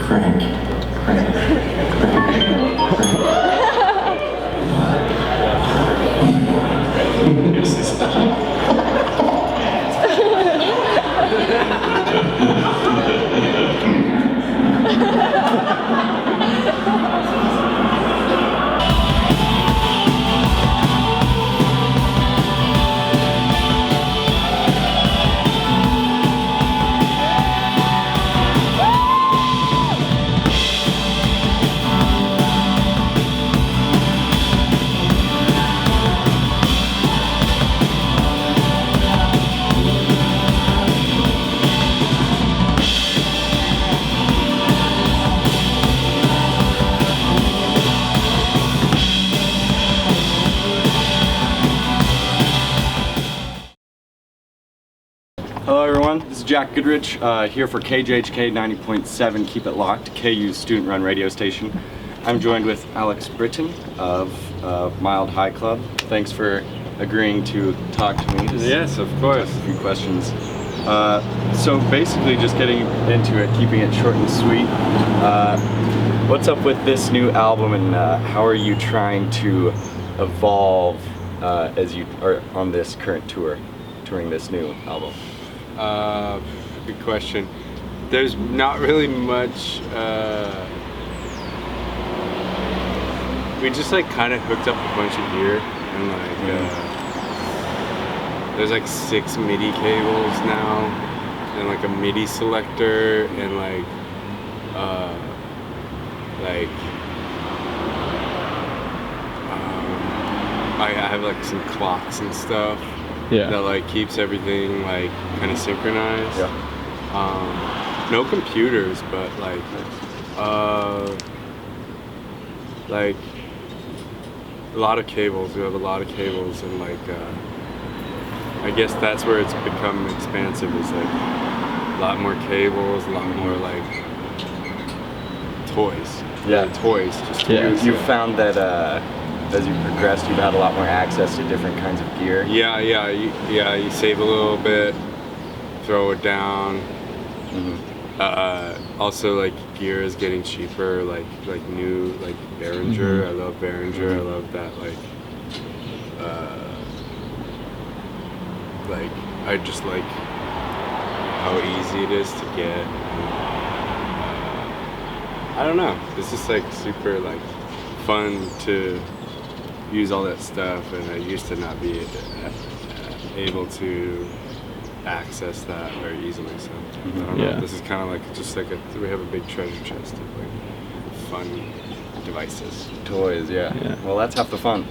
Crank. Crank. Hello everyone, this is Jack Goodrich here for KJHK 90.7 Keep It Locked, KU's student-run radio station. I'm joined with Alex Brettin of Mild High Club. Thanks for agreeing to talk to me. Yes, of course. A few questions. So basically just getting into it, keeping it short and sweet. What's up with this new album and how are you trying to evolve as you are on this current touring this new album? Good question. There's not really much. We just like kind of hooked up a bunch of gear and like there's like 6 MIDI cables now and like a MIDI selector and like I have like some clocks and stuff. Yeah. That like keeps everything like kind of synchronized. Yeah. No computers, but like a lot of cables. We have a lot of cables, and like I guess that's where it's become expansive. Is like a lot more cables, a lot more like toys. Yeah, toys. Just toys. You found that as you progressed, you've had a lot more access to different kinds of gear. Yeah. You save a little bit, throw it down. Mm-hmm. Also, like gear is getting cheaper. Like new, like Behringer. Mm-hmm. I love Behringer. I love that. Like I just like how easy it is to get. I don't know. It's just like super like fun to use all that stuff, and I used to not be able to access that very easily. So I don't know. This is kind of like just like we have a big treasure chest of like fun devices, toys. Yeah. Well, that's half the fun.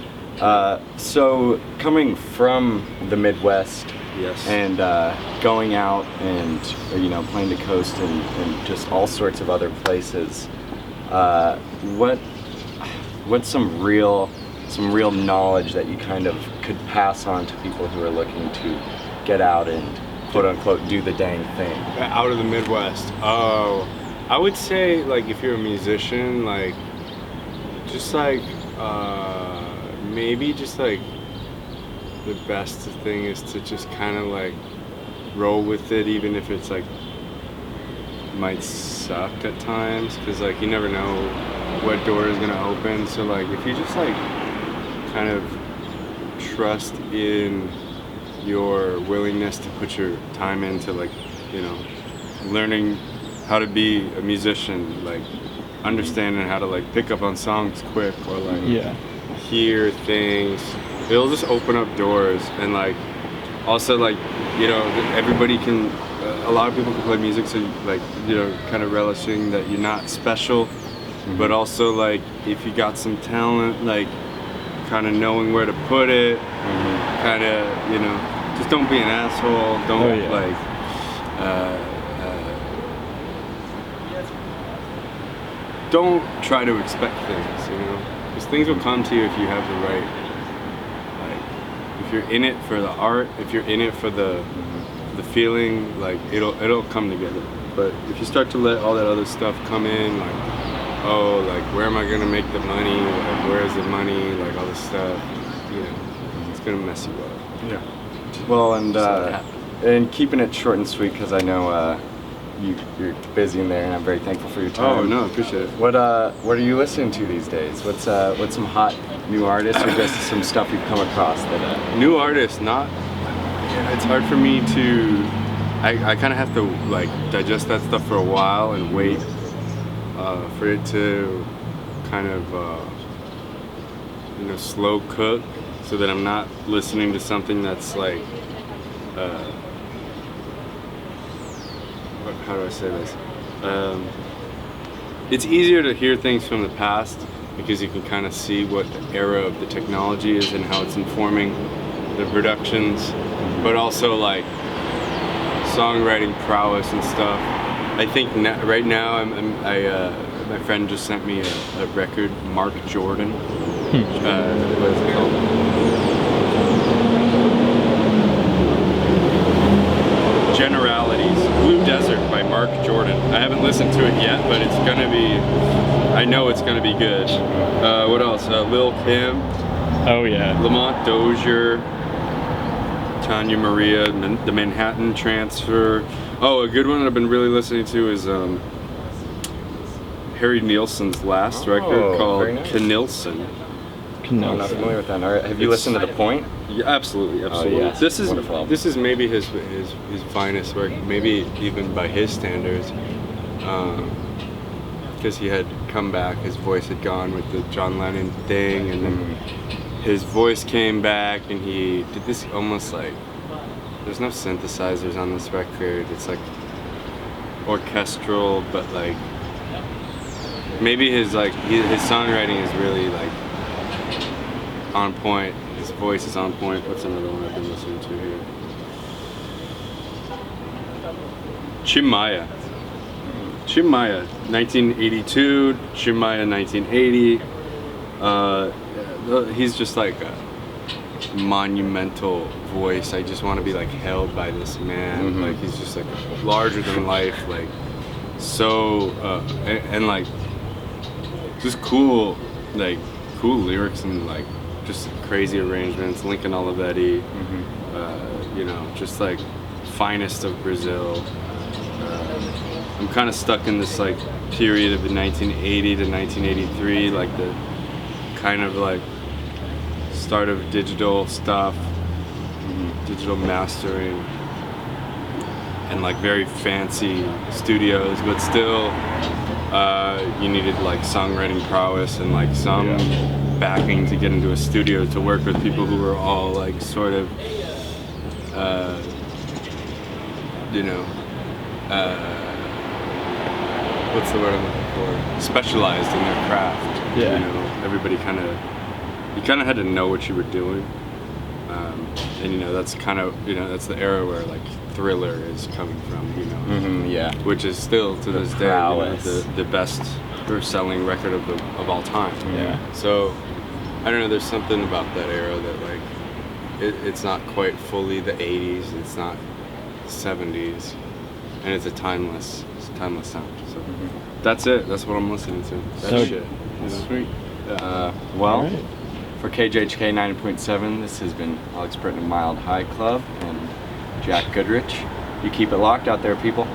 So coming from the Midwest, yes, and going out and playing the coast and just all sorts of other places, what's some real knowledge that you kind of could pass on to people who are looking to get out and quote unquote do the dang thing out of the Midwest? Oh, I would say like if you're a musician, like just like maybe just like the best thing is to just kind of like roll with it, even if it's like might suck at times, because like you never know what door is gonna open. So like if you just like kind of trust in your willingness to put your time into like learning how to be a musician, like understanding how to like pick up on songs quick or like hear things, it'll just open up doors. And like also like everybody can a lot of people can play music, so like kind of relishing that you're not special, but also like if you got some talent, like kind of knowing where to put it, kind of just don't be an asshole, don't don't try to expect things, because things will come to you if you have the right, like if you're in it for the art, if you're in it for the feeling, like it'll come together. But if you start to let all that other stuff come in, like oh, like where am I gonna make the money, like where's the money, like all this stuff, it's gonna mess you up. Yeah. Well, and keeping it short and sweet, because I know you're busy in there, and I'm very thankful for your time. Oh no, appreciate it. What are you listening to these days? What's some hot new artists or just some stuff you've come across that? New artists, not. Yeah, it's hard for me to. I kind of have to like digest that stuff for a while and wait for it to kind of slow cook, so that I'm not listening to something that's like. How do I say this? It's easier to hear things from the past because you can kind of see what the era of the technology is and how it's informing the productions, but also like songwriting prowess and stuff. I think right now my friend just sent me a record, Mark Jordan. What is it called? Generalities, Blue Desert by Mark Jordan. I haven't listened to it yet, but it's gonna be, I know it's gonna be good. What else? Lil Kim. Oh yeah. Lamont Dozier. Tanya Maria, the Manhattan Transfer. Oh, a good one that I've been really listening to is Harry Nilsson's last record called very nice. Knilson. I'm not familiar with that. All right. Have you listened to The Point? Yeah, absolutely. Oh, yeah. This is maybe his finest work, maybe even by his standards, because he had come back. His voice had gone with the John Lennon thing, and then his voice came back, and he did this almost like there's no synthesizers on this record. It's like orchestral, but like maybe his songwriting is really like on point. His voice is on point. What's another one I've been listening to here? Chimaya, 1982. Chimaya, 1980. He's just like a monumental voice. I just want to be like held by this man. Like he's just like larger than life. Like so, and like just cool lyrics and like just crazy arrangements. Lincoln Olivetti, just like finest of Brazil. I'm kind of stuck in this like period of the 1980 to 1983, like the kind of like start of digital stuff, digital mastering, and like very fancy studios, but still you needed like songwriting prowess and like some backing to get into a studio to work with people who were all like sort of what's the word I'm looking for? Specialized in their craft. Yeah. Everybody you kind of had to know what you were doing, and that's kind of that's the era where like Thriller is coming from, which is still to this day the best selling record of all time. Yeah. So I don't know. There's something about that era that like it's not quite fully the 80s. It's not 70s, and it's a timeless sound. So that's it. That's what I'm listening to. That shit. Sweet. All right. For KJHK 90.7, this has been Alex Brettin of Mild High Club and Jack Goodrich. You keep it locked out there, people.